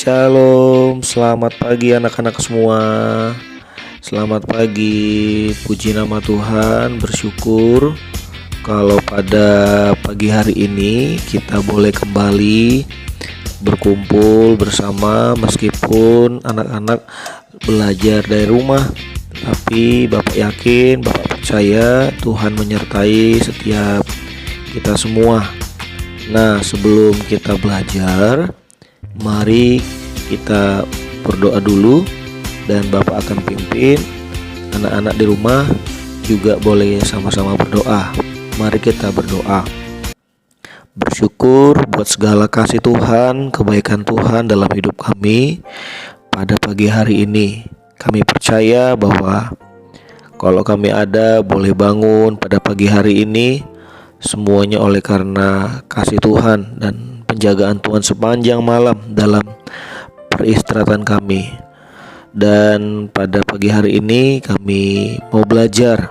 Shalom, selamat pagi anak-anak semua. Selamat pagi, puji nama Tuhan, bersyukur kalau pada pagi hari ini kita boleh kembali berkumpul bersama meskipun anak-anak belajar dari rumah. Tapi Bapak yakin, Bapak percaya Tuhan menyertai setiap kita semua. Nah, sebelum kita belajar, mari kita berdoa dulu dan Bapak akan pimpin. Anak-anak di rumah juga boleh sama-sama berdoa. Mari kita berdoa. Bersyukur buat segala kasih Tuhan, kebaikan Tuhan dalam hidup kami pada pagi hari ini. Kami percaya bahwa kalau kami ada boleh bangun pada pagi hari ini, semuanya oleh karena kasih Tuhan dan penjagaan Tuhan sepanjang malam dalam peristirahatan kami. Dan pada pagi hari ini kami mau belajar,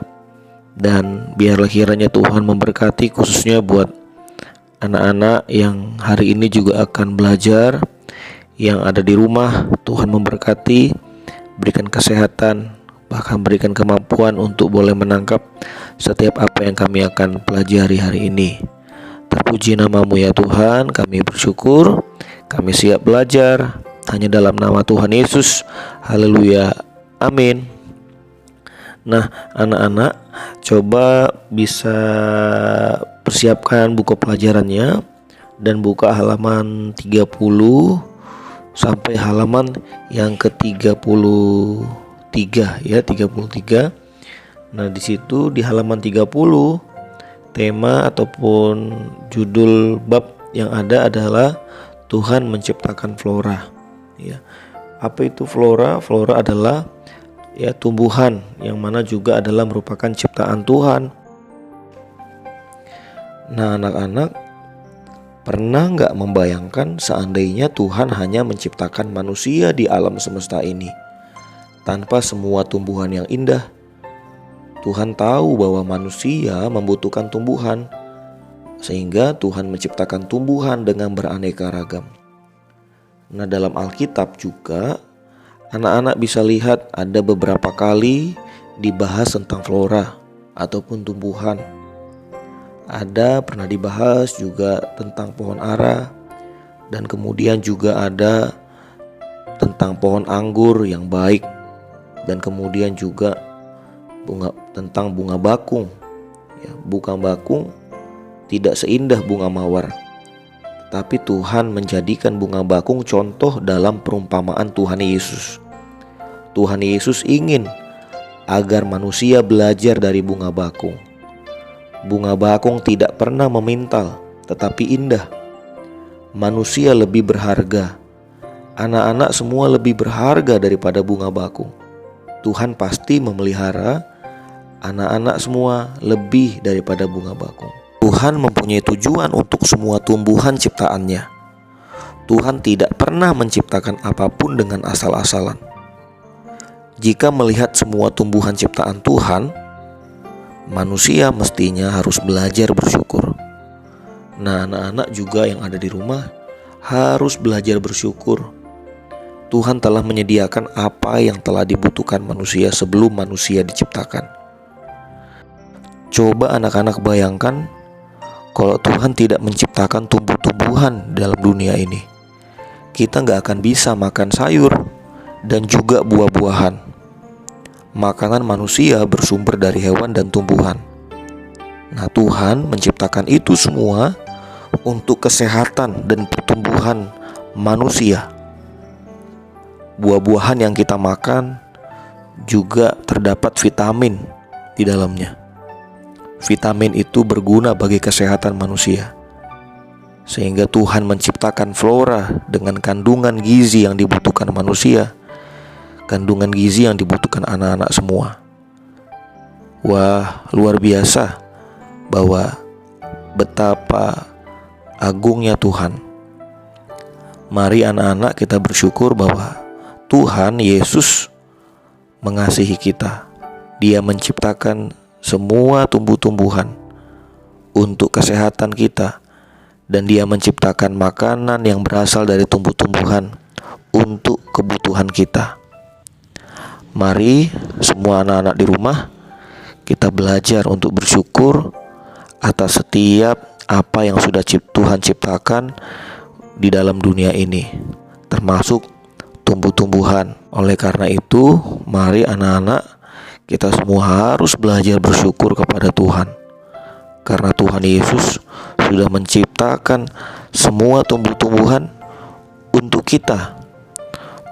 dan biarlah kiranya Tuhan memberkati khususnya buat anak-anak yang hari ini juga akan belajar, yang ada di rumah. Tuhan memberkati, berikan kesehatan, bahkan berikan kemampuan untuk boleh menangkap setiap apa yang kami akan pelajari hari ini. Terpuji namamu ya Tuhan, kami bersyukur, kami siap belajar hanya dalam nama Tuhan Yesus. Haleluya, amin. Nah, anak-anak coba bisa persiapkan buku pelajarannya dan buka halaman 30 sampai halaman yang ke-33 ya, 33. Nah, di situ di halaman 30 tema ataupun judul bab yang ada adalah Tuhan menciptakan flora. Ya. Apa itu flora? Flora adalah ya tumbuhan yang mana juga adalah merupakan ciptaan Tuhan. Nah, anak-anak pernah nggak membayangkan seandainya Tuhan hanya menciptakan manusia di alam semesta ini tanpa semua tumbuhan yang indah? Tuhan tahu bahwa manusia membutuhkan tumbuhan, sehingga Tuhan menciptakan tumbuhan dengan beraneka ragam. Nah, dalam Alkitab juga anak-anak bisa lihat ada beberapa kali dibahas tentang flora ataupun tumbuhan. Ada pernah dibahas juga tentang pohon ara, dan kemudian juga ada tentang pohon anggur yang baik, dan kemudian juga tentang bunga bakung. Ya, bunga bakung tidak seindah bunga mawar, tapi Tuhan menjadikan bunga bakung contoh dalam perumpamaan Tuhan Yesus. Tuhan Yesus ingin agar manusia belajar dari bunga bakung. Bunga bakung tidak pernah memintal, tetapi indah. Manusia lebih berharga. Anak-anak semua lebih berharga daripada bunga bakung. Tuhan pasti memelihara anak-anak semua lebih daripada bunga bakung. Tuhan mempunyai tujuan untuk semua tumbuhan ciptaannya. Tuhan tidak pernah menciptakan apapun dengan asal-asalan. Jika melihat semua tumbuhan ciptaan Tuhan, manusia mestinya harus belajar bersyukur. Nah, anak-anak juga yang ada di rumah harus belajar bersyukur. Tuhan telah menyediakan apa yang telah dibutuhkan manusia sebelum manusia diciptakan. Coba anak-anak bayangkan kalau Tuhan tidak menciptakan tumbuh-tumbuhan dalam dunia ini. Kita gak akan bisa makan sayur dan juga buah-buahan. Makanan manusia bersumber dari hewan dan tumbuhan. Nah, Tuhan menciptakan itu semua untuk kesehatan dan pertumbuhan manusia. Buah-buahan yang kita makan juga terdapat vitamin di dalamnya. Vitamin itu berguna bagi kesehatan manusia, sehingga Tuhan menciptakan flora dengan kandungan gizi yang dibutuhkan manusia, kandungan gizi yang dibutuhkan anak-anak semua. Wah, luar biasa bahwa betapa agungnya Tuhan. Mari anak-anak kita bersyukur bahwa Tuhan Yesus mengasihi kita. Dia menciptakan semua tumbuh-tumbuhan untuk kesehatan kita, dan Dia menciptakan makanan yang berasal dari tumbuh-tumbuhan untuk kebutuhan kita. Mari semua anak-anak di rumah kita belajar untuk bersyukur atas setiap apa yang sudah Tuhan ciptakan di dalam dunia ini, termasuk tumbuh-tumbuhan. Oleh karena itu, mari anak-anak kita semua harus belajar bersyukur kepada Tuhan, karena Tuhan Yesus sudah menciptakan semua tumbuh-tumbuhan untuk kita,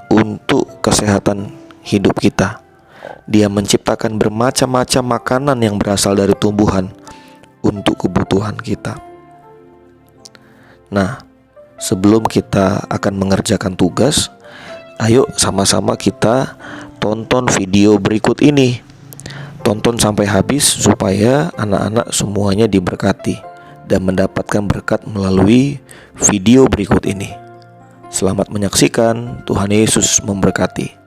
untuk kesehatan hidup kita. Dia menciptakan bermacam-macam makanan yang berasal dari tumbuhan untuk kebutuhan kita. Nah, sebelum kita akan mengerjakan tugas, ayo sama-sama kita tonton video berikut ini. Tonton sampai habis supaya anak-anak semuanya diberkati dan mendapatkan berkat melalui video berikut ini. Selamat menyaksikan, Tuhan Yesus memberkati.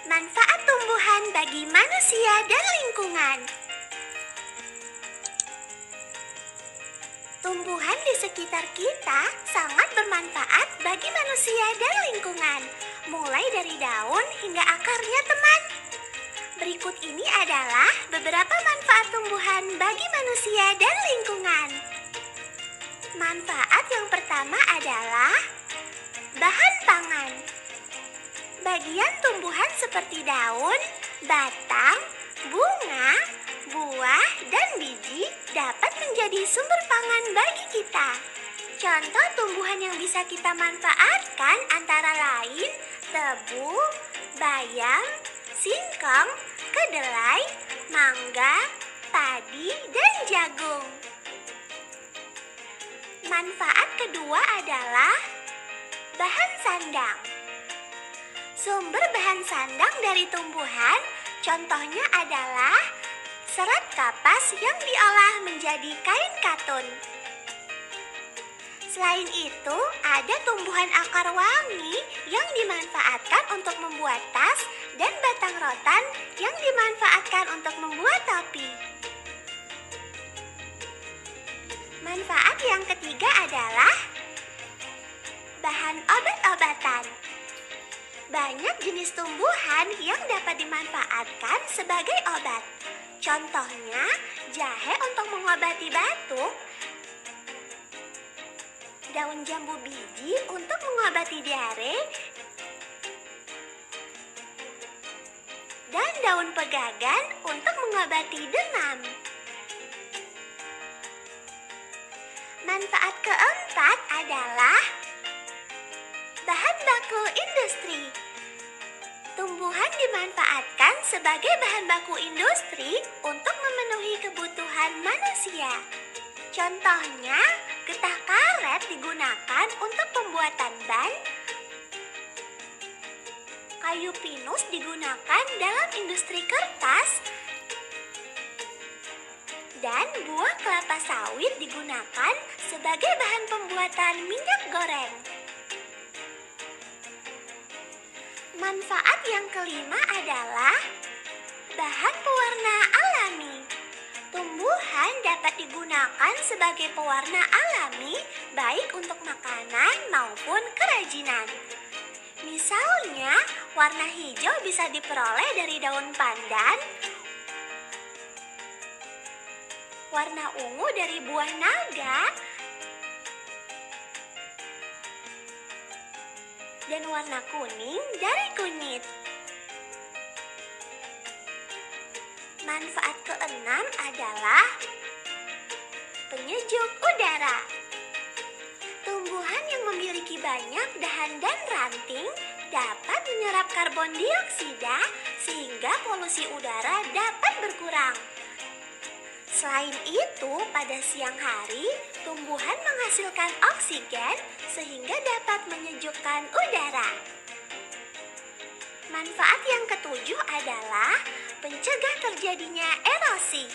Manfaat tumbuhan bagi manusia dan lingkungan. Tumbuhan di sekitar kita sangat bermanfaat bagi manusia dan lingkungan, mulai dari daun hingga akarnya, teman. Berikut ini adalah beberapa manfaat tumbuhan bagi manusia dan lingkungan. Manfaat yang pertama adalah bahan pangan. Bagian tumbuhan seperti daun, batang, bunga, buah, dan biji dapat menjadi sumber pangan bagi kita. Contoh tumbuhan yang bisa kita manfaatkan antara lain tebu, bayam, singkong, kedelai, mangga, padi, dan jagung. Manfaat kedua adalah bahan sandang. Sumber bahan sandang dari tumbuhan contohnya adalah serat kapas yang diolah menjadi kain katun. Selain itu, ada tumbuhan akar wangi yang dimanfaatkan untuk membuat tas dan batang rotan yang dimanfaatkan untuk membuat topi. Manfaat yang ketiga adalah bahan obat-obatan. Banyak jenis tumbuhan yang dapat dimanfaatkan sebagai obat. Contohnya, jahe untuk mengobati batuk, daun jambu biji untuk mengobati diare, dan daun pegagan untuk mengobati demam. Manfaat keempat adalah bahan baku industri. Tumbuhan dimanfaatkan sebagai bahan baku industri untuk memenuhi kebutuhan manusia. Contohnya, getah karet digunakan untuk pembuatan ban, kayu pinus digunakan dalam industri kertas, dan buah kelapa sawit digunakan sebagai bahan pembuatan minyak goreng. Manfaat yang kelima adalah bahan pewarna alami. Tumbuhan dapat digunakan sebagai pewarna alami baik untuk makanan maupun kerajinan. Misalnya, warna hijau bisa diperoleh dari daun pandan, warna ungu dari buah naga, dan warna kuning dari kunyit. Manfaat keenam adalah penyejuk udara. Tumbuhan yang memiliki banyak dahan dan ranting dapat menyerap karbon dioksida sehingga polusi udara dapat berkurang. Selain itu, pada siang hari, tumbuhan menghasilkan oksigen sehingga dapat menyejukkan udara. Manfaat yang ketujuh adalah pencegah terjadinya erosi.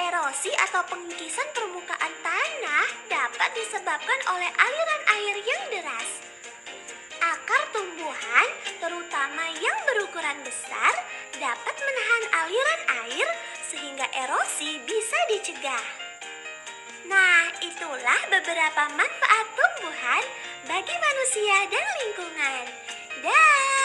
Erosi atau pengikisan permukaan tanah dapat disebabkan oleh aliran air yang deras. Akar tumbuhan, terutama yang berukuran besar, dapat menahan aliran air sehingga erosi bisa dicegah. Nah, itulah beberapa manfaat tumbuhan. Tuhan bagi manusia dan lingkungan. Dah.